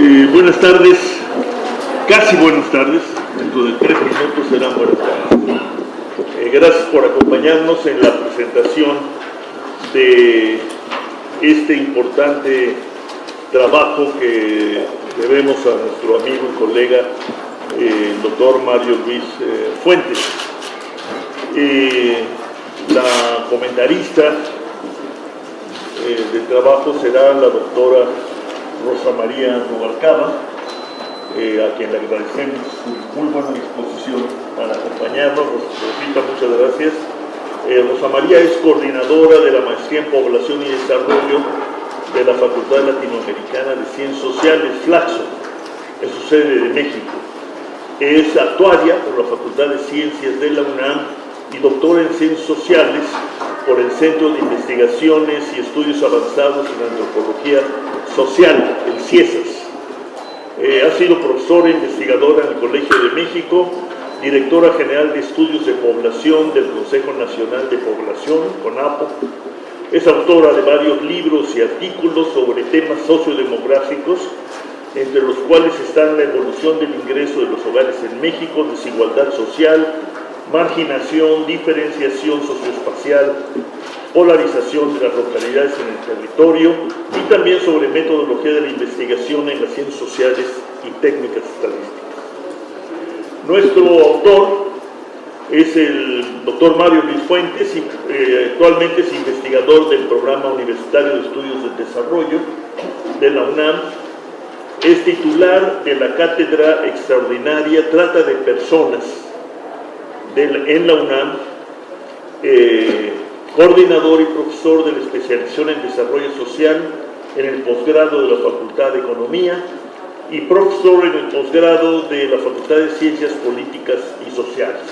Buenas tardes, casi buenas tardes, dentro de 3 minutos serán buenas tardes. Gracias por acompañarnos en la presentación de este importante trabajo que debemos a nuestro amigo y colega, el doctor Mario Luis Fuentes. La comentarista del trabajo será la doctora Rosa María Rubalcaba, a quien le agradecemos su muy buena disposición para acompañarnos. Rosita, muchas gracias. Rosa María es coordinadora de la Maestría en Población y Desarrollo de la Facultad Latinoamericana de Ciencias Sociales, FLACSO, en su sede de México. Es actuaria por la Facultad de Ciencias de la UNAM y doctora en Ciencias Sociales por el Centro de Investigaciones y Estudios Avanzados en Antropología Social, el CIESAS. Ha sido profesora e investigadora en el Colegio de México, directora general de Estudios de Población del Consejo Nacional de Población, CONAPO. Es autora de varios libros y artículos sobre temas sociodemográficos, entre los cuales están la evolución del ingreso de los hogares en México, desigualdad social, marginación, diferenciación socioespacial, polarización de las localidades en el territorio y también sobre metodología de la investigación en las ciencias sociales y técnicas estadísticas. Nuestro autor es el doctor Mario Luis Fuentes, y actualmente es investigador del Programa Universitario de Estudios del Desarrollo de la UNAM. Es titular de la Cátedra Extraordinaria Trata de Personas en la UNAM, coordinador y profesor de la especialización en Desarrollo Social en el posgrado de la Facultad de Economía y profesor en el posgrado de la Facultad de Ciencias Políticas y Sociales.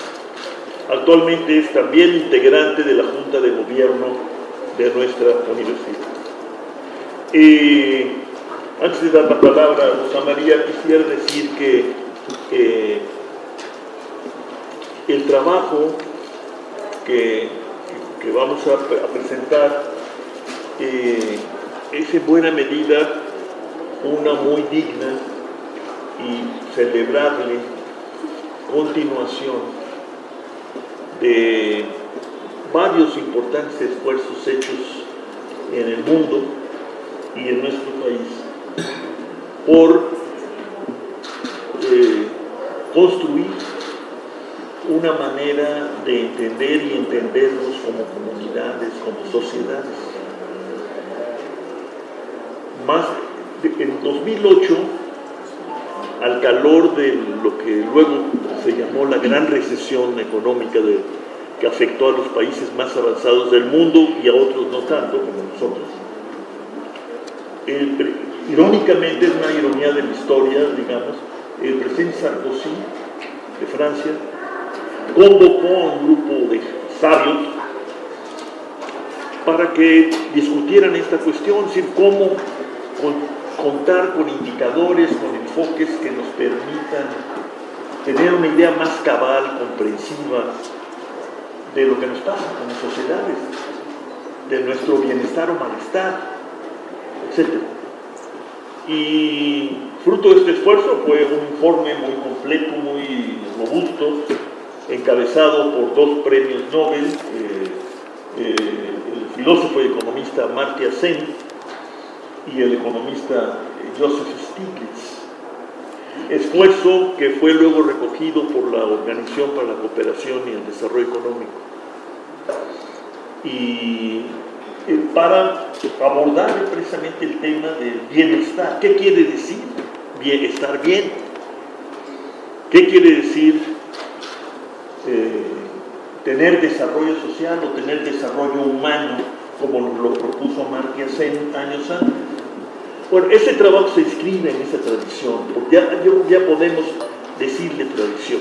Actualmente es también integrante de la Junta de Gobierno de nuestra universidad. Antes de dar la palabra a Rosa María, quisiera decir que el trabajo que vamos a presentar es en buena medida una muy digna y celebrable continuación de varios importantes esfuerzos hechos en el mundo y en nuestro país por construir una manera de entender y entendernos como comunidades, como sociedades. En 2008, al calor de lo que luego se llamó la gran recesión económica que afectó a los países más avanzados del mundo y a otros no tanto, como nosotros, irónicamente, es una ironía de la historia, digamos, el presidente Sarkozy de Francia convocó a un grupo de sabios para que discutieran esta cuestión, es decir, cómo contar con indicadores, con enfoques que nos permitan tener una idea más cabal, comprensiva de lo que nos pasa como sociedades, de nuestro bienestar o malestar, etc. Y fruto de este esfuerzo fue un informe muy completo, muy robusto, encabezado por 2 premios Nobel, el filósofo y economista Amartya Sen y el economista Joseph Stiglitz. Esfuerzo que fue luego recogido por la Organización para la Cooperación y el Desarrollo Económico. Y para abordar precisamente el tema del bienestar. ¿Qué quiere decir estar bien? ¿Qué quiere decir tener desarrollo social o tener desarrollo humano, como nos lo propuso Amartya Sen años antes? Bueno, ese trabajo se inscribe en esa tradición, porque ya podemos decirle tradición.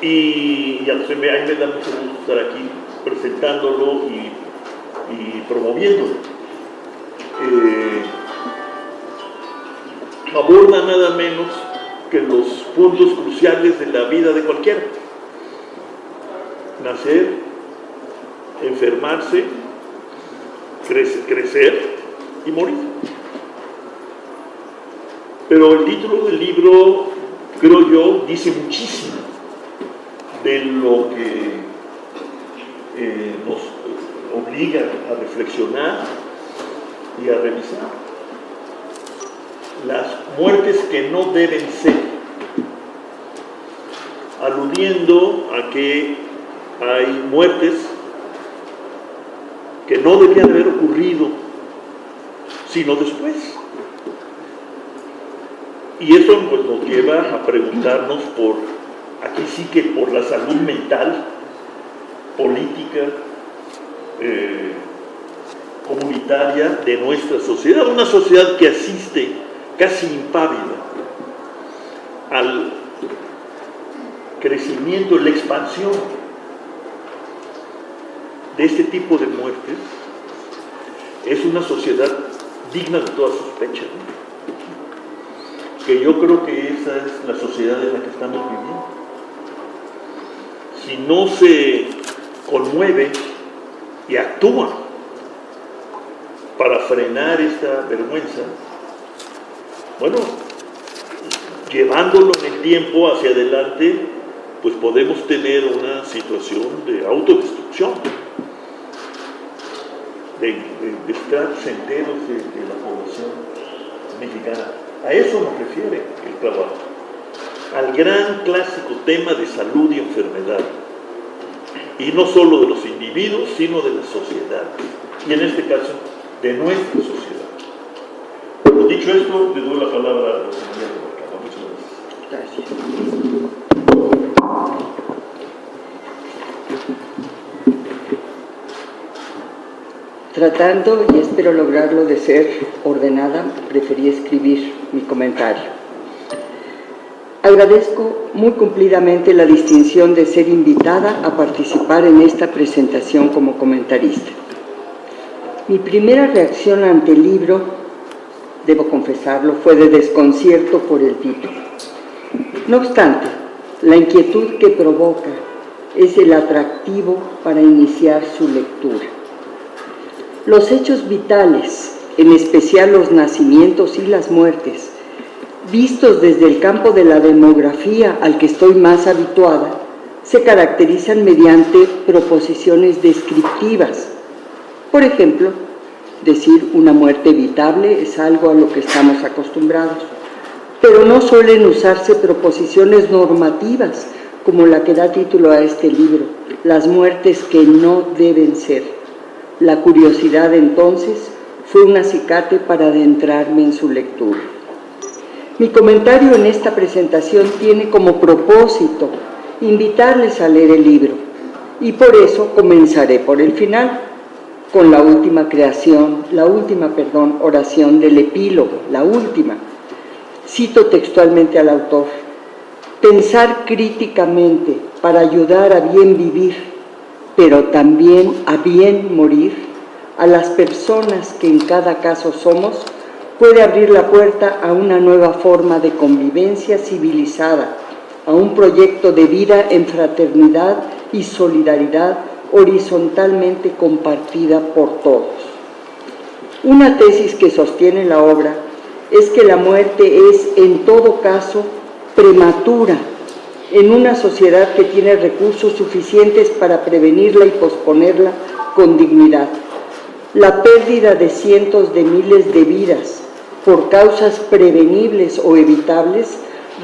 Y a mí me da mucho gusto estar aquí presentándolo y promoviéndolo. Aborda nada menos que los puntos cruciales de la vida de cualquiera: nacer, enfermarse, crecer y morir. Pero el título del libro, creo yo, dice muchísimo de lo que nos obliga a reflexionar y a revisar. Las muertes que no deben ser, aludiendo a que hay muertes que no deberían haber ocurrido, sino después. Y eso pues, nos lleva a preguntarnos por, aquí sí que por la salud mental, política, comunitaria de nuestra sociedad, una sociedad que asiste casi impávida al crecimiento, la expansión de este tipo de muertes. Es una sociedad digna de toda sospecha, ¿no? Que yo creo que esa es la sociedad en la que estamos viviendo. Si no se conmueve y actúa para frenar esta vergüenza, bueno, llevándolo en el tiempo hacia adelante, pues podemos tener una situación de autodestrucción de estratos enteros de la población mexicana. A eso nos refiere el trabajo, al gran clásico tema de salud y enfermedad, y no solo de los individuos, sino de la sociedad, y en este caso, de nuestra sociedad. Bueno, dicho esto, le doy la palabra a la señora Rubalcaba. Muchas gracias. Gracias. Tratando, y espero lograrlo, de ser ordenada, preferí escribir mi comentario. Agradezco muy cumplidamente la distinción de ser invitada a participar en esta presentación como comentarista. Mi primera reacción ante el libro, debo confesarlo, fue de desconcierto por el título. No obstante, la inquietud que provoca es el atractivo para iniciar su lectura. Los hechos vitales, en especial los nacimientos y las muertes, vistos desde el campo de la demografía al que estoy más habituada, se caracterizan mediante proposiciones descriptivas. Por ejemplo, decir una muerte evitable es algo a lo que estamos acostumbrados, pero no suelen usarse proposiciones normativas como la que da título a este libro, las muertes que no deben ser. La curiosidad entonces fue un acicate para adentrarme en su lectura. Mi comentario en esta presentación tiene como propósito invitarles a leer el libro, y por eso comenzaré por el final, con la última oración del epílogo, la última. Cito textualmente al autor: pensar críticamente para ayudar a bien vivir, pero también a bien morir, a las personas que en cada caso somos, puede abrir la puerta a una nueva forma de convivencia civilizada, a un proyecto de vida en fraternidad y solidaridad horizontalmente compartida por todos. Una tesis que sostiene la obra es que la muerte es, en todo caso, prematura, en una sociedad que tiene recursos suficientes para prevenirla y posponerla con dignidad. La pérdida de cientos de miles de vidas por causas prevenibles o evitables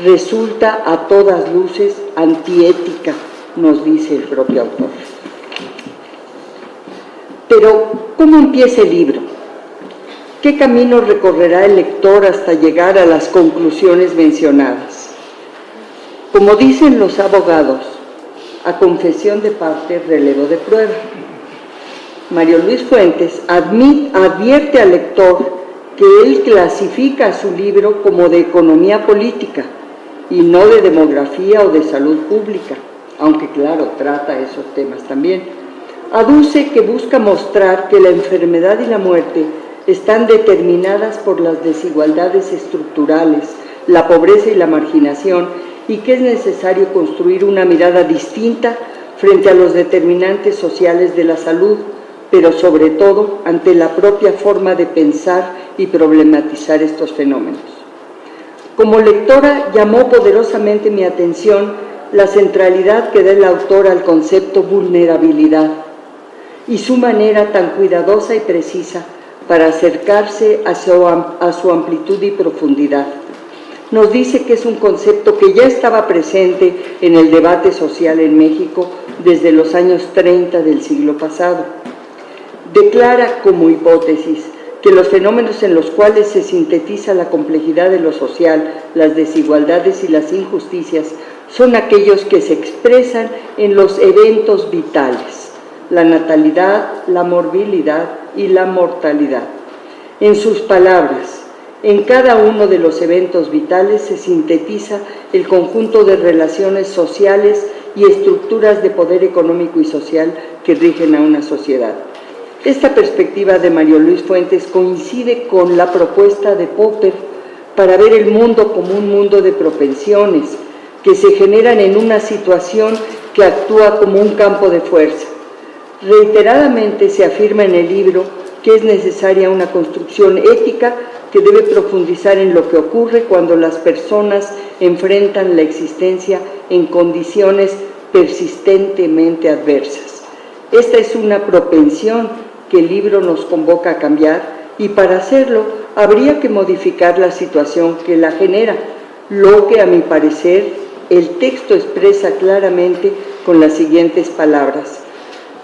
resulta a todas luces antiética, nos dice el propio autor. Pero, ¿cómo empieza el libro? ¿Qué camino recorrerá el lector hasta llegar a las conclusiones mencionadas? Como dicen los abogados, a confesión de parte, relevo de prueba. Mario Luis Fuentes advierte al lector que él clasifica su libro como de economía política y no de demografía o de salud pública, aunque claro, trata esos temas también. Aduce que busca mostrar que la enfermedad y la muerte están determinadas por las desigualdades estructurales, la pobreza y la marginación, y que es necesario construir una mirada distinta frente a los determinantes sociales de la salud, pero sobre todo ante la propia forma de pensar y problematizar estos fenómenos. Como lectora llamó poderosamente mi atención la centralidad que da el autor al concepto vulnerabilidad y su manera tan cuidadosa y precisa para acercarse a su amplitud y profundidad. Nos dice que es un concepto que ya estaba presente en el debate social en México desde los años 30 del siglo pasado. Declara como hipótesis que los fenómenos en los cuales se sintetiza la complejidad de lo social, las desigualdades y las injusticias son aquellos que se expresan en los eventos vitales, la natalidad, la morbilidad y la mortalidad. En sus palabras, en cada uno de los eventos vitales se sintetiza el conjunto de relaciones sociales y estructuras de poder económico y social que rigen a una sociedad. Esta perspectiva de Mario Luis Fuentes coincide con la propuesta de Popper para ver el mundo como un mundo de propensiones que se generan en una situación que actúa como un campo de fuerza. Reiteradamente se afirma en el libro que es necesaria una construcción ética que debe profundizar en lo que ocurre cuando las personas enfrentan la existencia en condiciones persistentemente adversas. Esta es una propensión que el libro nos convoca a cambiar y para hacerlo habría que modificar la situación que la genera, lo que a mi parecer el texto expresa claramente con las siguientes palabras.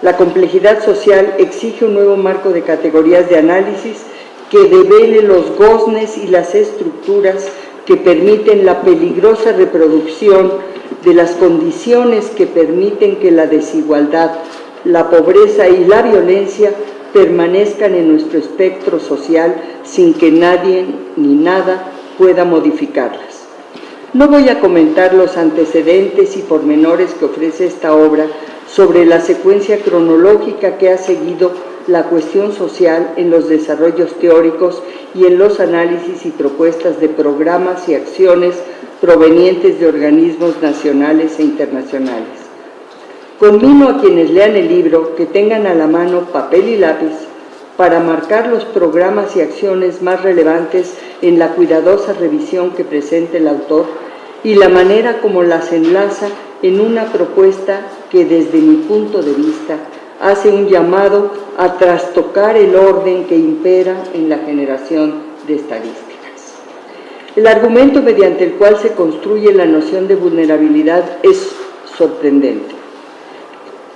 La complejidad social exige un nuevo marco de categorías de análisis que devele los goznes y las estructuras que permiten la peligrosa reproducción de las condiciones que permiten que la desigualdad, la pobreza y la violencia permanezcan en nuestro espectro social sin que nadie ni nada pueda modificarlas. No voy a comentar los antecedentes y pormenores que ofrece esta obra sobre la secuencia cronológica que ha seguido la cuestión social en los desarrollos teóricos y en los análisis y propuestas de programas y acciones provenientes de organismos nacionales e internacionales. Conmino a quienes lean el libro que tengan a la mano papel y lápiz para marcar los programas y acciones más relevantes en la cuidadosa revisión que presenta el autor y la manera como las enlaza en una propuesta que desde mi punto de vista hace un llamado a trastocar el orden que impera en la generación de estadísticas. El argumento mediante el cual se construye la noción de vulnerabilidad es sorprendente.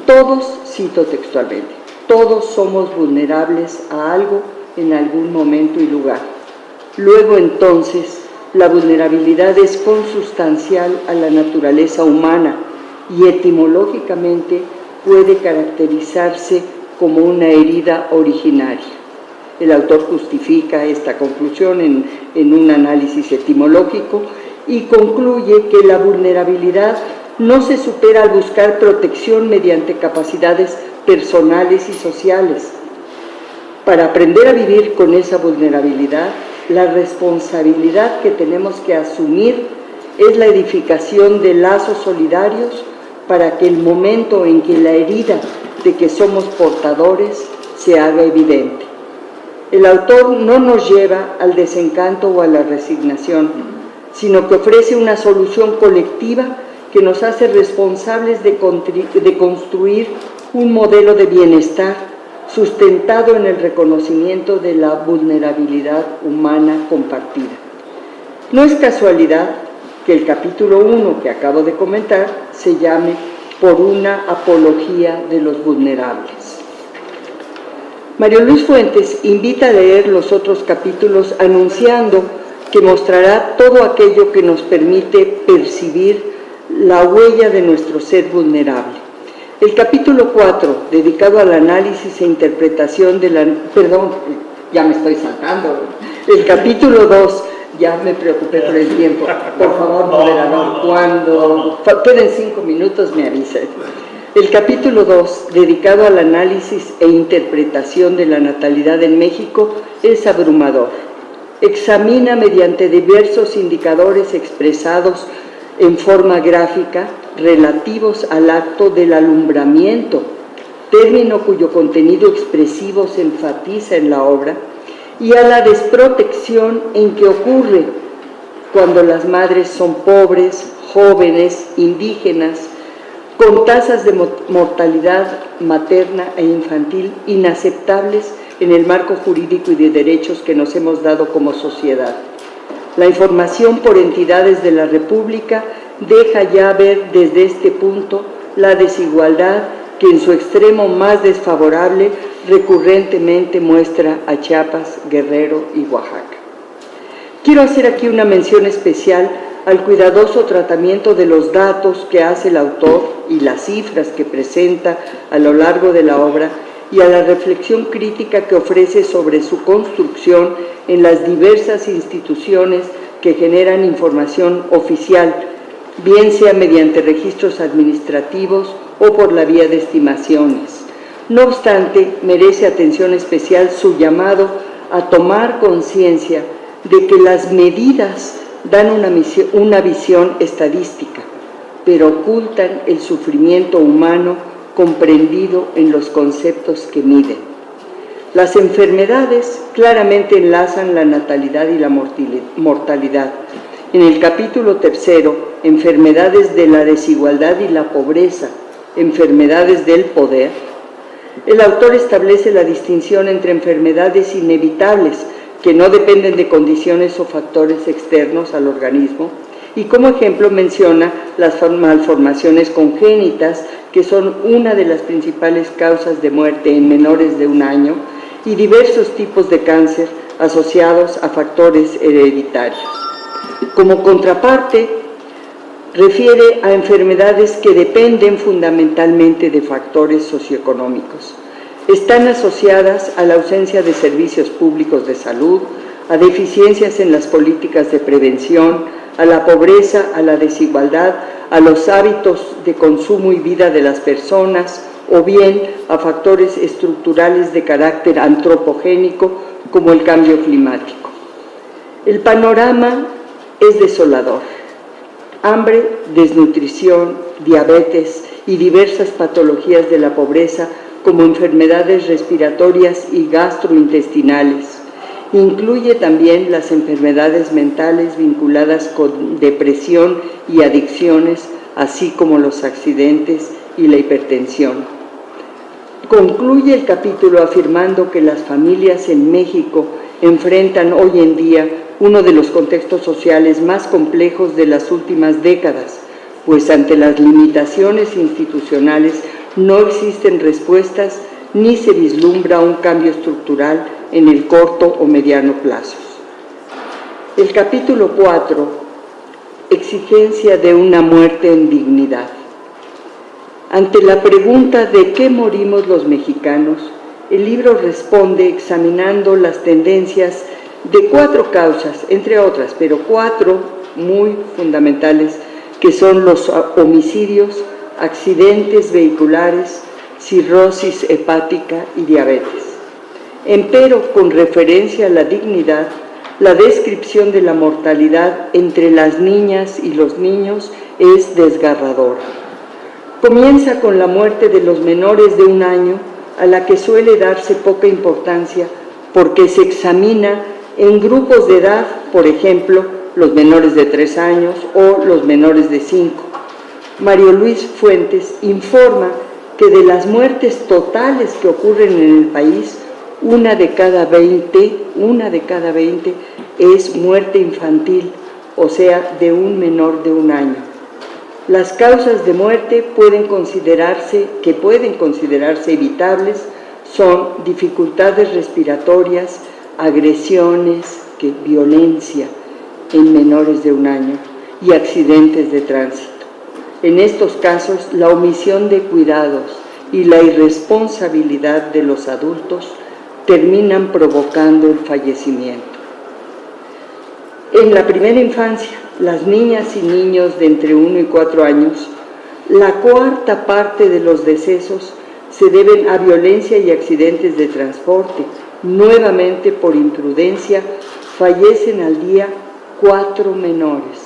Todos, cito textualmente, todos somos vulnerables a algo en algún momento y lugar. Luego entonces, la vulnerabilidad es consustancial a la naturaleza humana y etimológicamente puede caracterizarse como una herida originaria. El autor justifica esta conclusión en un análisis etimológico y concluye que la vulnerabilidad no se supera al buscar protección mediante capacidades personales y sociales. Para aprender a vivir con esa vulnerabilidad, la responsabilidad que tenemos que asumir es la edificación de lazos solidarios para que el momento en que la herida de que somos portadores se haga evidente. El autor no nos lleva al desencanto o a la resignación, sino que ofrece una solución colectiva que nos hace responsables de construir un modelo de bienestar sustentado en el reconocimiento de la vulnerabilidad humana compartida. No es casualidad que el capítulo 1 que acabo de comentar se llame Por una apología de los vulnerables. Mario Luis Fuentes invita a leer los otros capítulos anunciando que mostrará todo aquello que nos permite percibir la huella de nuestro ser vulnerable. El capítulo 4, dedicado al análisis e interpretación de la... Perdón, ya me estoy saltando. El capítulo 2, ya me preocupé por el tiempo. Por favor, moderador, cuando queden 5 minutos me avisen. El capítulo 2, dedicado al análisis e interpretación de la natalidad en México, es abrumador. Examina mediante diversos indicadores expresados en forma gráfica relativos al acto del alumbramiento, término cuyo contenido expresivo se enfatiza en la obra, y a la desprotección en que ocurre cuando las madres son pobres, jóvenes, indígenas, con tasas de mortalidad materna e infantil inaceptables en el marco jurídico y de derechos que nos hemos dado como sociedad. La información por entidades de la República deja ya ver desde este punto la desigualdad que en su extremo más desfavorable recurrentemente muestra a Chiapas, Guerrero y Oaxaca. Quiero hacer aquí una mención especial al cuidadoso tratamiento de los datos que hace el autor y las cifras que presenta a lo largo de la obra y a la reflexión crítica que ofrece sobre su construcción en las diversas instituciones que generan información oficial, bien sea mediante registros administrativos o por la vía de estimaciones. No obstante, merece atención especial su llamado a tomar conciencia de que las medidas dan una visión estadística, pero ocultan el sufrimiento humano comprendido en los conceptos que miden. Las enfermedades claramente enlazan la natalidad y la mortalidad. En el capítulo 3, enfermedades de la desigualdad y la pobreza, enfermedades del poder, el autor establece la distinción entre enfermedades inevitables que no dependen de condiciones o factores externos al organismo, y como ejemplo menciona las malformaciones congénitas, que son una de las principales causas de muerte en menores de 1 año, y diversos tipos de cáncer asociados a factores hereditarios. Como contraparte, refiere a enfermedades que dependen fundamentalmente de factores socioeconómicos. Están asociadas a la ausencia de servicios públicos de salud, a deficiencias en las políticas de prevención, a la pobreza, a la desigualdad, a los hábitos de consumo y vida de las personas, o bien a factores estructurales de carácter antropogénico como el cambio climático. El panorama es desolador. Hambre, desnutrición, diabetes y diversas patologías de la pobreza como enfermedades respiratorias y gastrointestinales. Incluye también las enfermedades mentales vinculadas con depresión y adicciones, así como los accidentes y la hipertensión. Concluye el capítulo afirmando que las familias en México enfrentan hoy en día uno de los contextos sociales más complejos de las últimas décadas, pues ante las limitaciones institucionales no existen respuestas ni se vislumbra un cambio estructural en el corto o mediano plazo. El capítulo 4, exigencia de una muerte en dignidad. Ante la pregunta ¿de qué morimos los mexicanos?, el libro responde examinando las tendencias de 4 causas, entre otras, pero 4 muy fundamentales, que son los homicidios, accidentes vehiculares, cirrosis hepática y diabetes. Empero, con referencia a la dignidad, la descripción de la mortalidad entre las niñas y los niños es desgarradora. Comienza con la muerte de los menores de 1 año, a la que suele darse poca importancia porque se examina en grupos de edad, por ejemplo, los menores de 3 años o los menores de 5. Mario Luis Fuentes informa que de las muertes totales que ocurren en el país, una de cada 20 es muerte infantil, o sea, de un menor de 1 año. Las causas de muerte pueden considerarse evitables son dificultades respiratorias, agresiones, violencia en menores de 1 año y accidentes de tránsito. En estos casos, la omisión de cuidados y la irresponsabilidad de los adultos terminan provocando el fallecimiento. En la primera infancia, las niñas y niños de entre 1 y 4 años, la 1/4 parte de los decesos se deben a violencia y accidentes de transporte. Nuevamente, por imprudencia, fallecen al día 4 menores.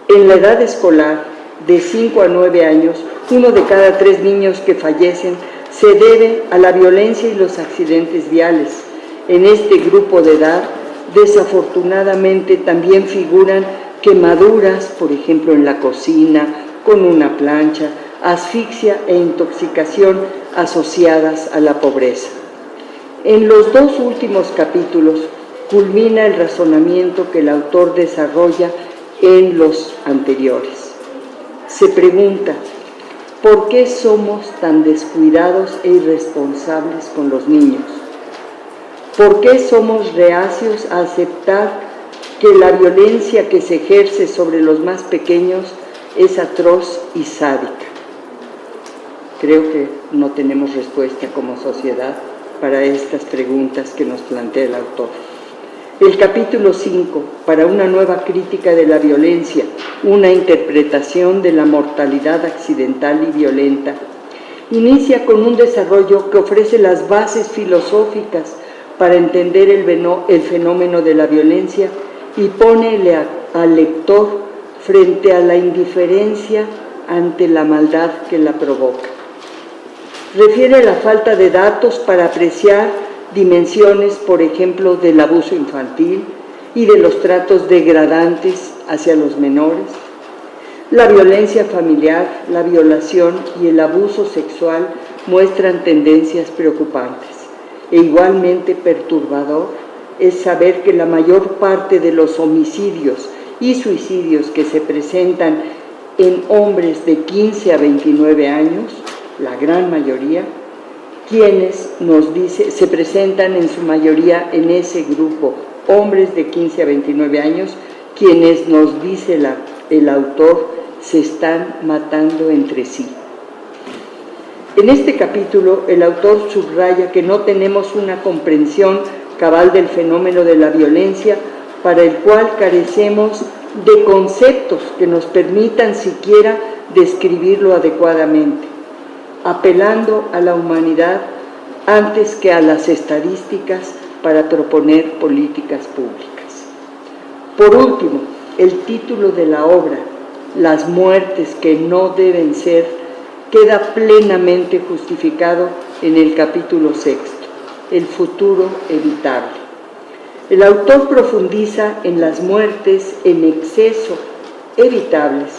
En la edad escolar, de 5 a 9 años, 1 de cada 3 niños que fallecen se debe a la violencia y los accidentes viales. En este grupo de edad, Desafortunadamente también figuran quemaduras, por ejemplo en la cocina, con una plancha, asfixia e intoxicación asociadas a la pobreza. En los dos últimos capítulos culmina el razonamiento que el autor desarrolla en los anteriores. Se pregunta, ¿por qué somos tan descuidados e irresponsables con los niños? ¿Por qué somos reacios a aceptar que la violencia que se ejerce sobre los más pequeños es atroz y sádica? Creo que no tenemos respuesta como sociedad para estas preguntas que nos plantea el autor. El capítulo 5, para una nueva crítica de la violencia, una interpretación de la mortalidad accidental y violenta, inicia con un desarrollo que ofrece las bases filosóficas para entender el fenómeno de la violencia y pone al lector frente a la indiferencia ante la maldad que la provoca. Refiere la falta de datos para apreciar dimensiones, por ejemplo, del abuso infantil y de los tratos degradantes hacia los menores. La violencia familiar, la violación y el abuso sexual muestran tendencias preocupantes. E igualmente perturbador es saber que la mayor parte de los homicidios y suicidios que se presentan en hombres de 15 a 29 años, la gran mayoría, se presentan en su mayoría en ese grupo, hombres de 15 a 29 años, quienes, nos dice el autor, se están matando entre sí. En este capítulo, el autor subraya que no tenemos una comprensión cabal del fenómeno de la violencia, para el cual carecemos de conceptos que nos permitan siquiera describirlo adecuadamente, apelando a la humanidad antes que a las estadísticas para proponer políticas públicas. Por último, el título de la obra, Las muertes que no deben ser, queda plenamente justificado en el capítulo 6, El futuro evitable. El autor profundiza en las muertes en exceso evitables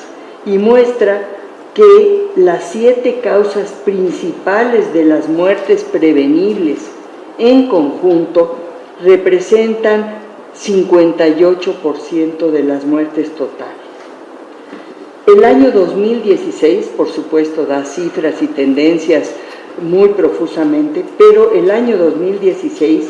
y muestra que las 7 causas principales de las muertes prevenibles en conjunto representan 58% de las muertes totales. El año 2016, por supuesto, da cifras y tendencias muy profusamente, pero el año 2016,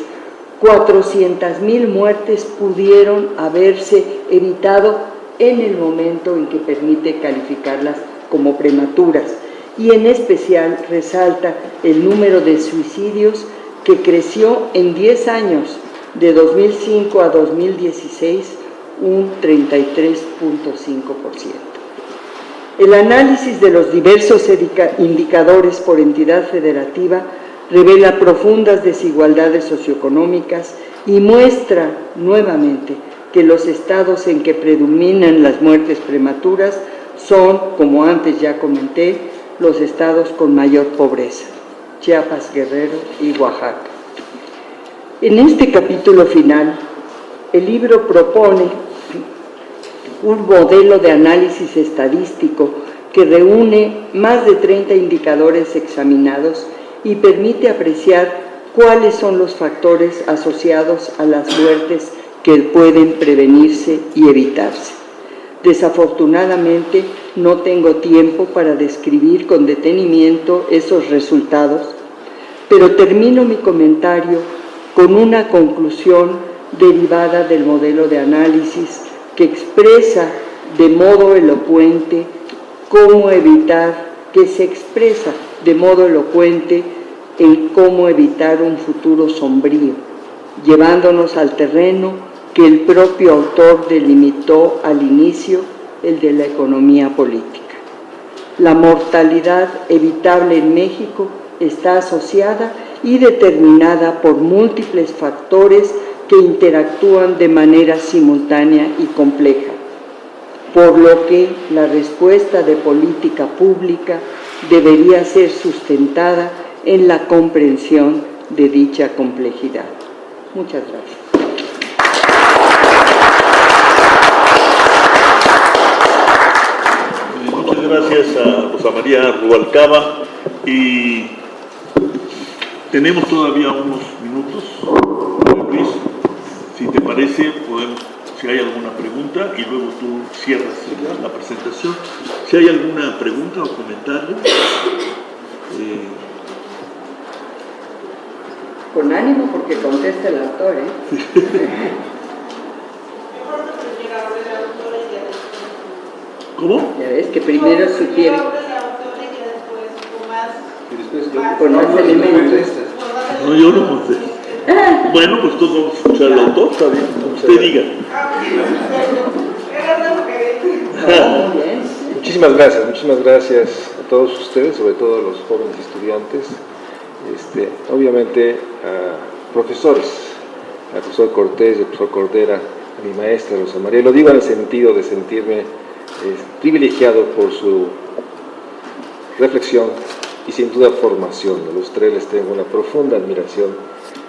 400,000 muertes pudieron haberse evitado en el momento en que permite calificarlas como prematuras, y en especial resalta el número de suicidios que creció en 10 años, de 2005 a 2016, un 33.5%. El análisis de los diversos indicadores por entidad federativa revela profundas desigualdades socioeconómicas y muestra nuevamente que los estados en que predominan las muertes prematuras son, como antes ya comenté, los estados con mayor pobreza: Chiapas, Guerrero y Oaxaca. En este capítulo final, el libro propone un modelo de análisis estadístico que reúne más de 30 indicadores examinados y permite apreciar cuáles son los factores asociados a las muertes que pueden prevenirse y evitarse. Desafortunadamente, no tengo tiempo para describir con detenimiento esos resultados, pero termino mi comentario con una conclusión derivada del modelo de análisis que expresa de modo elocuente cómo evitar, que se expresa de modo elocuente en cómo evitar un futuro sombrío, llevándonos al terreno que el propio autor delimitó al inicio, el de la economía política. La mortalidad evitable en México está asociada y determinada por múltiples factores que interactúan de manera simultánea y compleja, por lo que la respuesta de política pública debería ser sustentada en la comprensión de dicha complejidad. Muchas gracias. gracias a Rosa María Rubalcaba y tenemos todavía unos minutos, Luis, si te parece podemos, si hay alguna pregunta y luego tú cierras la presentación. Si hay alguna pregunta o comentario. Con ánimo porque contesta el autor, ¿Cómo? Ya ves que primero sugiere con más elementos. No, yo no contesto. Bueno, pues todos vamos a escuchar al autor, está bien, como usted diga. Muchísimas gracias a todos ustedes, sobre todo a los jóvenes estudiantes, obviamente a profesores, al profesor Cortés, al profesor Cordera, a mi maestra Rosa María. Lo digo en el sentido de sentirme privilegiado por su reflexión y sin duda formación. A los tres les tengo una profunda admiración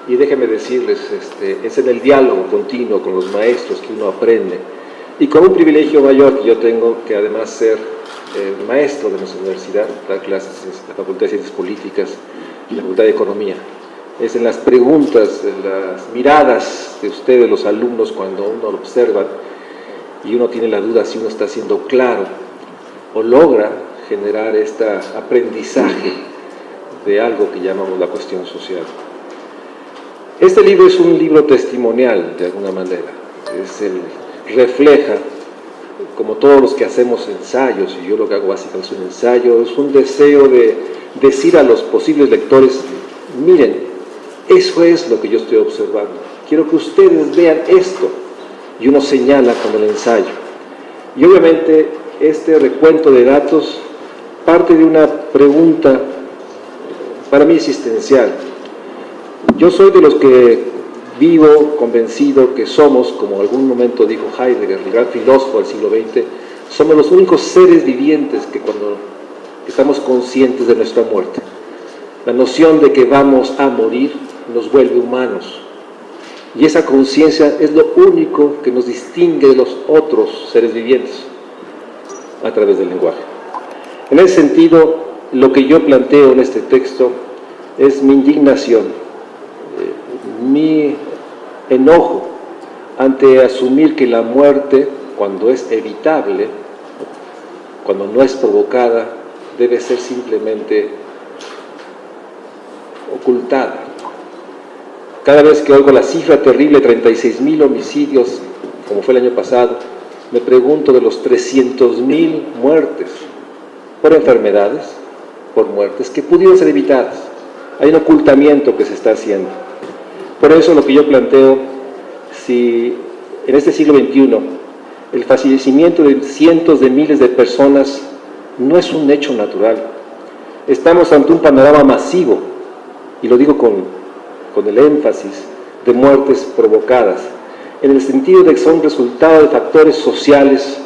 y déjenme decirles, es en el diálogo continuo con los maestros que uno aprende y con un privilegio mayor que yo tengo, que además ser maestro de nuestra universidad, dar clases en la Facultad de Ciencias Políticas y la Facultad de Economía. Es en las preguntas, en las miradas de ustedes, los alumnos, cuando uno lo observa y uno tiene la duda si uno está siendo claro o logra generar este aprendizaje de algo que llamamos la cuestión social. Este libro es un libro testimonial, de alguna manera. Refleja, como todos los que hacemos ensayos, y yo lo que hago básicamente es un ensayo, es un deseo de decir a los posibles lectores, miren, eso es lo que yo estoy observando. Quiero que ustedes vean esto. Y uno señala con el ensayo. Y obviamente este recuento de datos parte de una pregunta para mí existencial. Yo soy de los que vivo convencido que somos, como en algún momento dijo Heidegger, el gran filósofo del siglo XX, somos los únicos seres vivientes que cuando estamos conscientes de nuestra muerte. La noción de que vamos a morir nos vuelve humanos. Y esa conciencia es lo único que nos distingue de los otros seres vivientes a través del lenguaje. En ese sentido, lo que yo planteo en este texto es mi indignación, mi enojo ante asumir que la muerte, cuando es evitable, cuando no es provocada, debe ser simplemente ocultada. Cada vez que oigo la cifra terrible, 36,000 homicidios, como fue el año pasado, me pregunto de los 300,000 muertes por enfermedades, por muertes que pudieron ser evitadas. Hay un ocultamiento que se está haciendo. Por eso lo que yo planteo, si en este siglo XXI el fallecimiento de cientos de miles de personas no es un hecho natural, estamos ante un panorama masivo, y lo digo con el énfasis de muertes provocadas, en el sentido de que son resultado de factores sociales,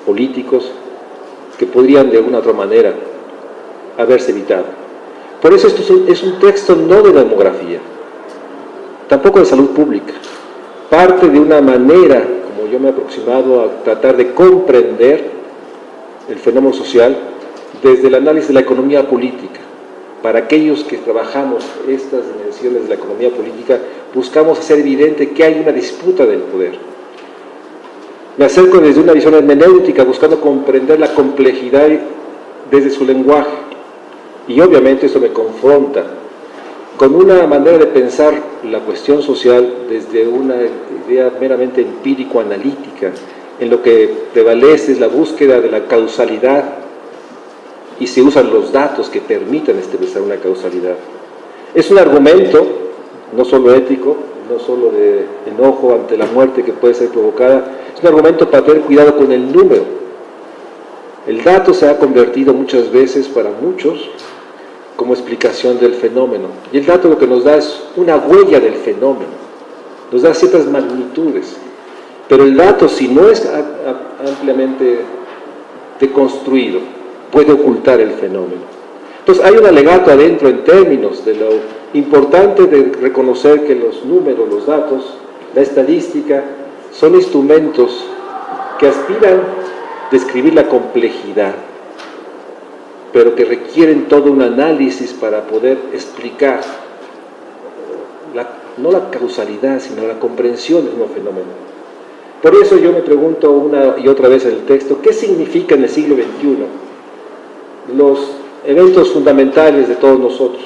políticos, que podrían de alguna otra manera haberse evitado. Por eso esto es un texto no de demografía, tampoco de salud pública, parte de una manera, como yo me he aproximado a tratar de comprender el fenómeno social desde el análisis de la economía política. Para aquellos que trabajamos estas dimensiones de la economía política, buscamos hacer evidente que hay una disputa del poder. Me acerco desde una visión hermenéutica, buscando comprender la complejidad desde su lenguaje. Y obviamente eso me confronta con una manera de pensar la cuestión social desde una idea meramente empírico-analítica, en lo que prevalece es la búsqueda de la causalidad, y se usan los datos que permitan establecer una causalidad. Es un argumento, no solo ético, no solo de enojo ante la muerte que puede ser provocada, es un argumento para tener cuidado con el número. El dato se ha convertido muchas veces para muchos como explicación del fenómeno, y el dato lo que nos da es una huella del fenómeno, nos da ciertas magnitudes, pero el dato, si no es ampliamente deconstruido, puede ocultar el fenómeno. Entonces hay un alegato adentro en términos de lo importante de reconocer que los números, los datos, la estadística, son instrumentos que aspiran a describir la complejidad, pero que requieren todo un análisis para poder explicar no la causalidad, sino la comprensión del nuevo fenómeno. Por eso yo me pregunto una y otra vez en el texto, ¿qué significa en el siglo XXI los eventos fundamentales de todos nosotros?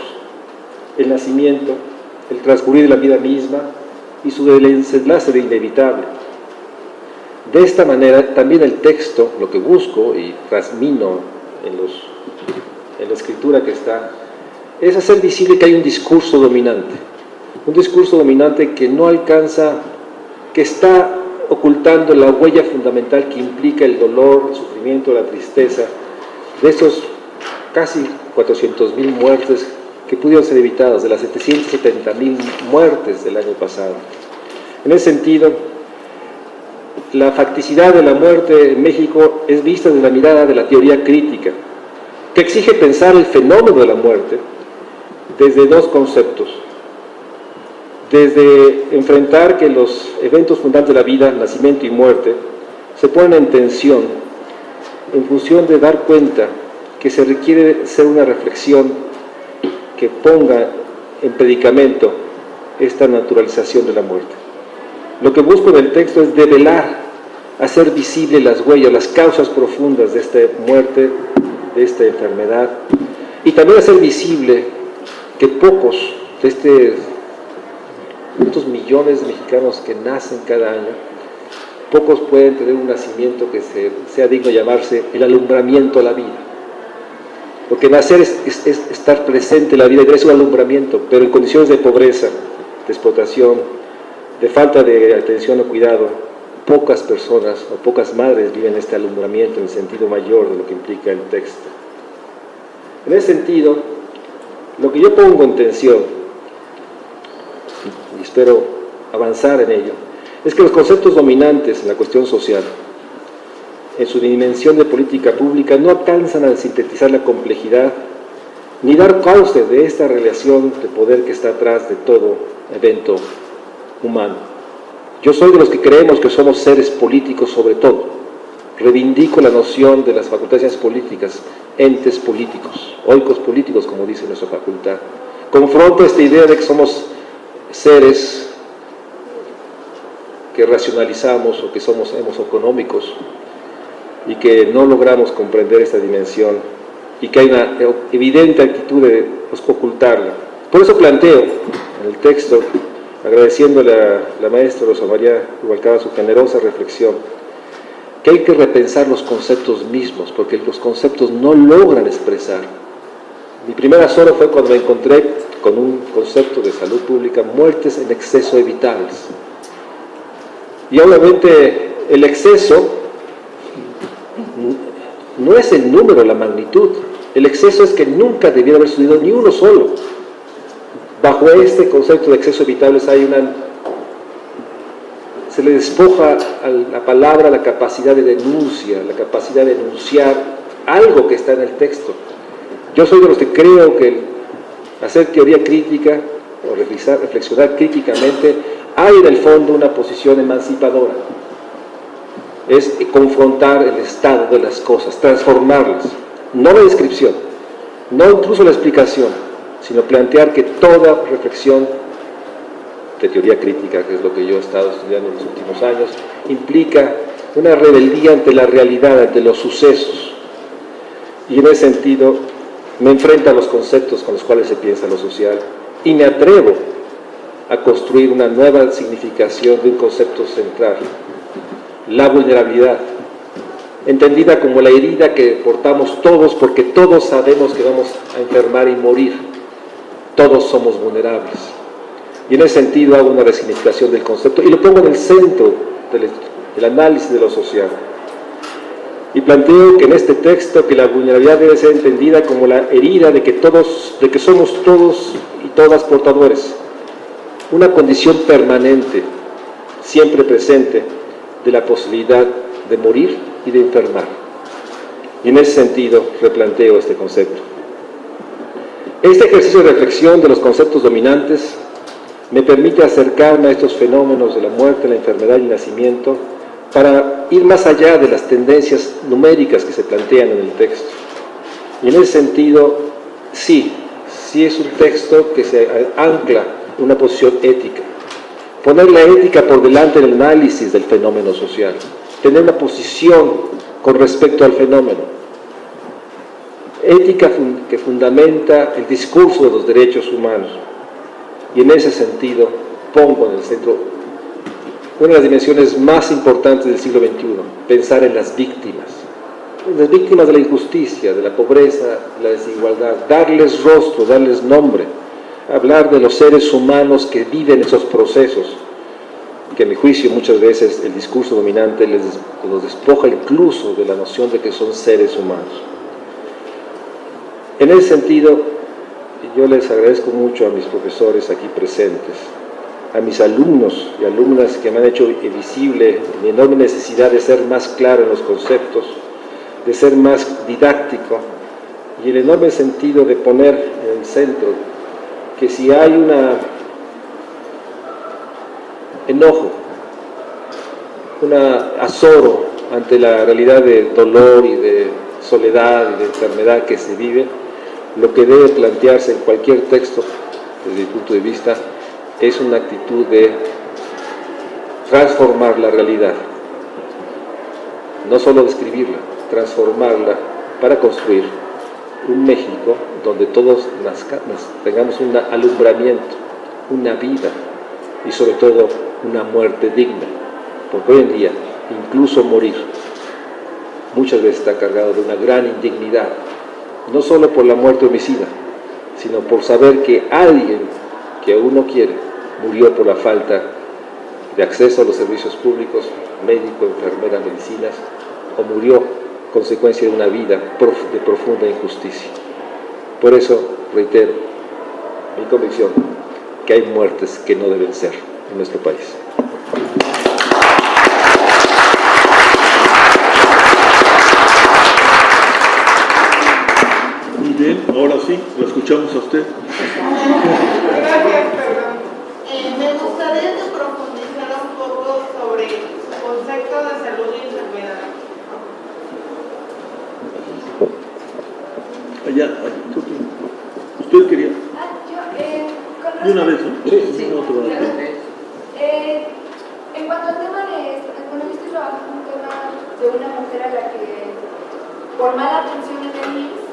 El nacimiento, el transcurrir de la vida misma y su desenlace de inevitable. De esta manera, también el texto, lo que busco y transmino en la escritura que está, es hacer visible que hay un discurso dominante que no alcanza, que está ocultando la huella fundamental que implica el dolor, el sufrimiento, la tristeza de esos casi 400.000 muertes que pudieron ser evitadas, de las 770.000 muertes del año pasado. En ese sentido, la facticidad de la muerte en México es vista desde la mirada de la teoría crítica, que exige pensar el fenómeno de la muerte desde dos conceptos. Desde enfrentar que los eventos fundantes de la vida, nacimiento y muerte, se ponen en tensión en función de dar cuenta que se requiere ser una reflexión que ponga en predicamento esta naturalización de la muerte. Lo que busco en el texto es develar, hacer visible las huellas, las causas profundas de esta muerte, de esta enfermedad, y también hacer visible que pocos de estos millones de mexicanos que nacen cada año, pocos pueden tener un nacimiento que sea digno de llamarse el alumbramiento a la vida. Porque nacer es estar presente en la vida y es un alumbramiento, pero en condiciones de pobreza, de explotación, de falta de atención o cuidado, pocas personas o pocas madres viven este alumbramiento en el sentido mayor de lo que implica el texto. En ese sentido, lo que yo pongo en tensión, y espero avanzar en ello, es que los conceptos dominantes en la cuestión social, en su dimensión de política pública, no alcanzan a sintetizar la complejidad ni dar cauce de esta relación de poder que está atrás de todo evento humano. Yo soy de los que creemos que somos seres políticos sobre todo. Reivindico la noción de las facultades políticas, entes políticos, oikos políticos, como dice nuestra facultad. Confronto esta idea de que somos seres que racionalizamos o que somos económicos y que no logramos comprender esta dimensión y que hay una evidente actitud de ocultarla. Por eso planteo en el texto, agradeciéndole a la maestra Rosa María Rubalcaba su generosa reflexión, que hay que repensar los conceptos mismos, porque los conceptos no logran expresar. Mi primer asombro fue cuando me encontré con un concepto de salud pública, muertes en exceso evitables. Y obviamente el exceso no es el número, la magnitud. El exceso es que nunca debiera haber sucedido ni uno solo. Bajo este concepto de exceso evitables se le despoja a la palabra la capacidad de denuncia, la capacidad de denunciar algo que está en el texto. Yo soy de los que creo que hacer teoría crítica o reflexionar críticamente hay en el fondo una posición emancipadora. Es confrontar el estado de las cosas, transformarlas, no la descripción, no incluso la explicación, sino plantear que toda reflexión de teoría crítica, que es lo que yo he estado estudiando en los últimos años, implica una rebeldía ante la realidad, ante los sucesos. Y en ese sentido me enfrento a los conceptos con los cuales se piensa lo social y me atrevo a construir una nueva significación de un concepto central, la vulnerabilidad, entendida como la herida que portamos todos, porque todos sabemos que vamos a enfermar y morir, todos somos vulnerables. Y en ese sentido hago una resignificación del concepto y lo pongo en el centro del análisis de lo social. Y planteo que en este texto que la vulnerabilidad debe ser entendida como la herida de que somos todos y todas portadores, una condición permanente, siempre presente, de la posibilidad de morir y de enfermar. Y en ese sentido replanteo este concepto. Este ejercicio de reflexión de los conceptos dominantes me permite acercarme a estos fenómenos de la muerte, la enfermedad y el nacimiento para ir más allá de las tendencias numéricas que se plantean en el texto. Y en ese sentido, sí es un texto que se ancla en una posición ética. Poner la ética por delante del análisis del fenómeno social. Tener una posición con respecto al fenómeno. Ética que fundamenta el discurso de los derechos humanos. Y en ese sentido, pongo en el centro una de las dimensiones más importantes del siglo XXI, pensar en las víctimas de la injusticia, de la pobreza, de la desigualdad, darles rostro, darles nombre, hablar de los seres humanos que viven esos procesos, que a mi juicio muchas veces el discurso dominante los despoja incluso de la noción de que son seres humanos. En ese sentido, yo les agradezco mucho a mis profesores aquí presentes, a mis alumnos y alumnas que me han hecho visible mi enorme necesidad de ser más claro en los conceptos, de ser más didáctico, y el enorme sentido de poner en el centro que si hay un enojo, un azoro ante la realidad de dolor y de soledad y de enfermedad que se vive, lo que debe plantearse en cualquier texto, desde mi punto de vista, es una actitud de transformar la realidad, no solo describirla, transformarla para construir un México donde todos tengamos un alumbramiento, una vida y sobre todo una muerte digna, porque hoy en día incluso morir muchas veces está cargado de una gran indignidad, no solo por la muerte homicida, sino por saber que alguien que uno quiere murió por la falta de acceso a los servicios públicos, médico, enfermera, medicinas, o murió consecuencia de una vida de profunda injusticia. Por eso, reitero, mi convicción, que hay muertes que no deben ser en nuestro país. Muy bien, ahora sí, lo escuchamos a usted. Gracias, perdón. Me gustaría que profundizara un poco sobre su concepto de salud y enfermedad. Allá, ¿usted quería? De una vez, ¿no? Sí. No, otro lado. En cuanto al tema de, bueno, yo estoy trabajando un tema de una mujer a la que por mala atención en el IMSS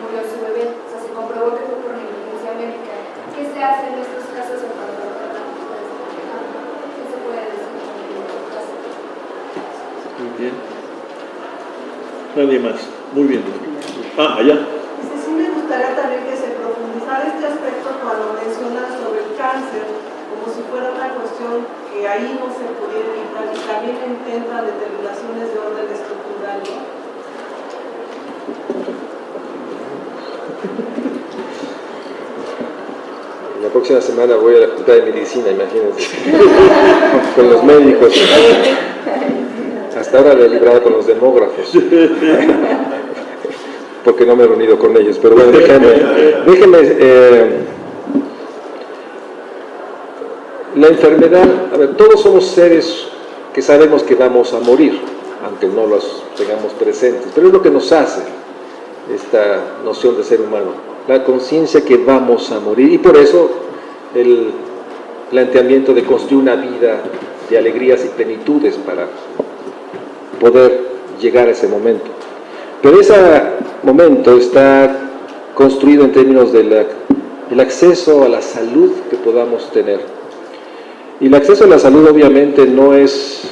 murió su bebé, o sea, se comprobó que fue por negligencia médica. ¿Qué se hace en estos casos en cuanto a tratamiento de esta enfermedad? ¿Qué se puede decir en estos casos? Muy bien. Nadie más. Muy bien. Allá. Sí me gustaría también que se profundizara este aspecto cuando mencionas sobre el cáncer, como si fuera una cuestión que ahí no se pudiera evitar y también intenta determinaciones de orden estructural, ¿no? La próxima semana voy a la Facultad de Medicina, imagínense, con los médicos. Hasta ahora me he librado con los demógrafos, porque no me he reunido con ellos, pero bueno, déjenme la enfermedad, a ver, todos somos seres que sabemos que vamos a morir, aunque no los tengamos presentes, pero es lo que nos hace esta noción de ser humano, la conciencia que vamos a morir, y por eso el planteamiento de construir una vida de alegrías y plenitudes para poder llegar a ese momento. Pero ese momento está construido en términos del acceso a la salud que podamos tener. Y el acceso a la salud obviamente no es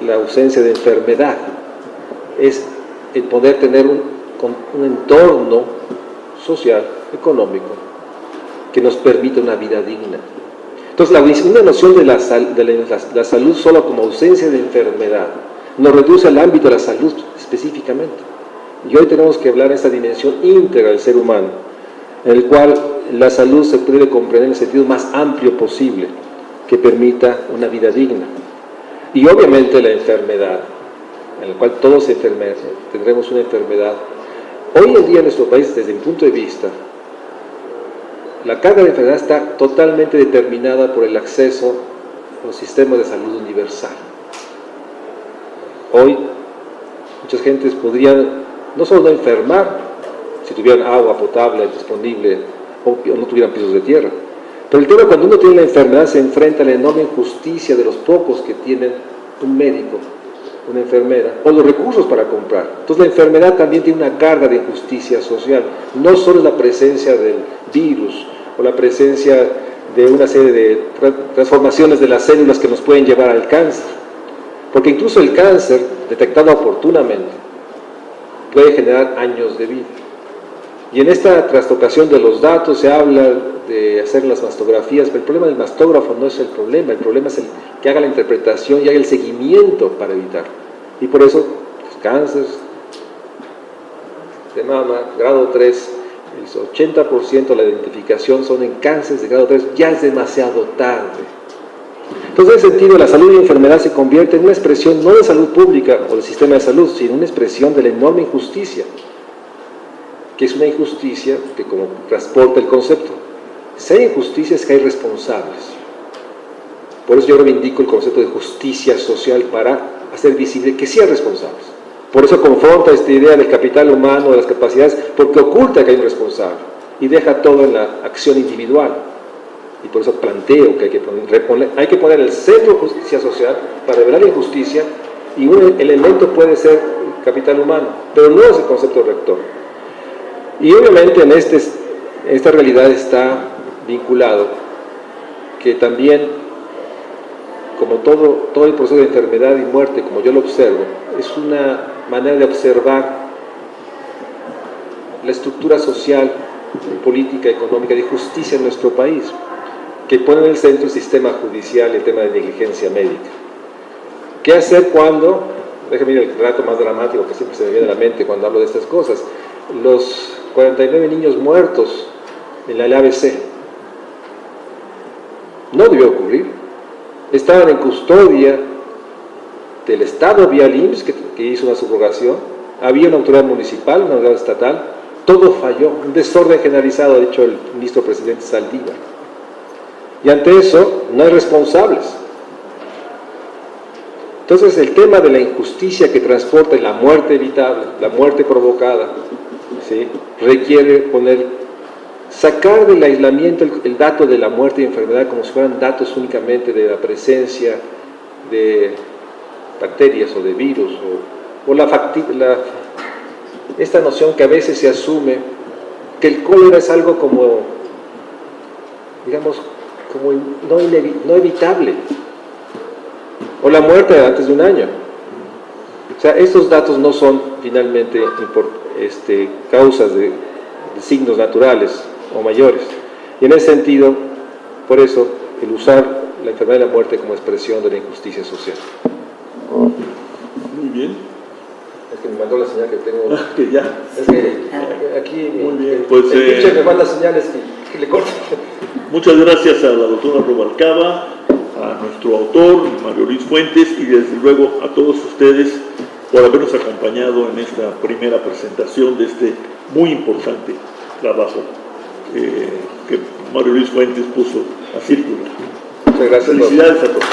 la ausencia de enfermedad, es el poder tener un entorno social, económico, que nos permita una vida digna. Entonces, una noción de la salud solo como ausencia de enfermedad nos reduce al ámbito de la salud específicamente. Y hoy tenemos que hablar de esta dimensión íntegra del ser humano, en el cual la salud se puede comprender en el sentido más amplio posible, que permita una vida digna. Y obviamente la enfermedad, en la cual todos tendremos una enfermedad. Hoy en día en nuestro país, desde mi punto de vista, la carga de enfermedad está totalmente determinada por el acceso a los sistemas de salud universal. Hoy muchas gentes podrían no solo no enfermar, si tuvieran agua potable disponible o no tuvieran pisos de tierra. Pero el tema, cuando uno tiene la enfermedad, se enfrenta a la enorme injusticia de los pocos que tienen un médico, una enfermera, o los recursos para comprar. Entonces la enfermedad también tiene una carga de injusticia social. No solo es la presencia del virus o la presencia de una serie de transformaciones de las células que nos pueden llevar al cáncer, porque incluso el cáncer, detectado oportunamente, puede generar años de vida. Y en esta trastocación de los datos se habla de hacer las mastografías, pero el problema del mastógrafo no es el problema es el que haga la interpretación y haga el seguimiento para evitarlo. Y por eso, los cánceres de mama, grado 3, el 80% de la identificación son en cánceres de grado 3, ya es demasiado tarde. Entonces, en ese sentido, la salud y enfermedad se convierte en una expresión no de salud pública o del sistema de salud, sino una expresión de la enorme injusticia, que es una injusticia que como transporta el concepto. Si hay injusticia es que hay responsables. Por eso yo reivindico el concepto de justicia social para hacer visible que sí hay responsables. Por eso confronta esta idea del capital humano, de las capacidades, porque oculta que hay un responsable y deja todo en la acción individual. Y por eso planteo que hay que poner el centro de justicia social para revelar la injusticia, y un elemento puede ser el capital humano, pero no es el concepto rector. Y obviamente en esta realidad está vinculado que también, como todo el proceso de enfermedad y muerte, como yo lo observo, es una manera de observar la estructura social, política, económica, de justicia en nuestro país, que pone en el centro el sistema judicial y el tema de negligencia médica. ¿Qué hacer cuando, déjame ir el relato más dramático que siempre se me viene a la mente cuando hablo de estas cosas, los 49 niños muertos en la ABC? No debió ocurrir. Estaban en custodia del Estado vía el IMSS, que hizo una subrogación, había una autoridad municipal, una autoridad estatal, todo falló, un desorden generalizado, ha dicho el ministro presidente Saldívar. Y ante eso no hay responsables. Entonces el tema de la injusticia que transporta la muerte evitable, la muerte provocada, ¿sí?, requiere sacar del aislamiento el dato de la muerte y enfermedad como si fueran datos únicamente de la presencia de bacterias o de virus, o esta noción que a veces se asume que el cólera es algo como, digamos, como no evitable, o la muerte antes de un año. O sea, estos datos no son finalmente causas de signos naturales o mayores. Y en ese sentido, por eso, el usar la enfermedad y la muerte como expresión de la injusticia social. Muy bien. Es que me mandó la señal que tengo. Que ya. Es que aquí muy bien. Pues, el teacher me manda señales que le cortan. Muchas gracias a la doctora Rubalcaba, a nuestro autor, Mario Luis Fuentes, y desde luego a todos ustedes por habernos acompañado en esta primera presentación de este muy importante trabajo que Mario Luis Fuentes puso a circular. Muchas gracias. Felicidades a todos.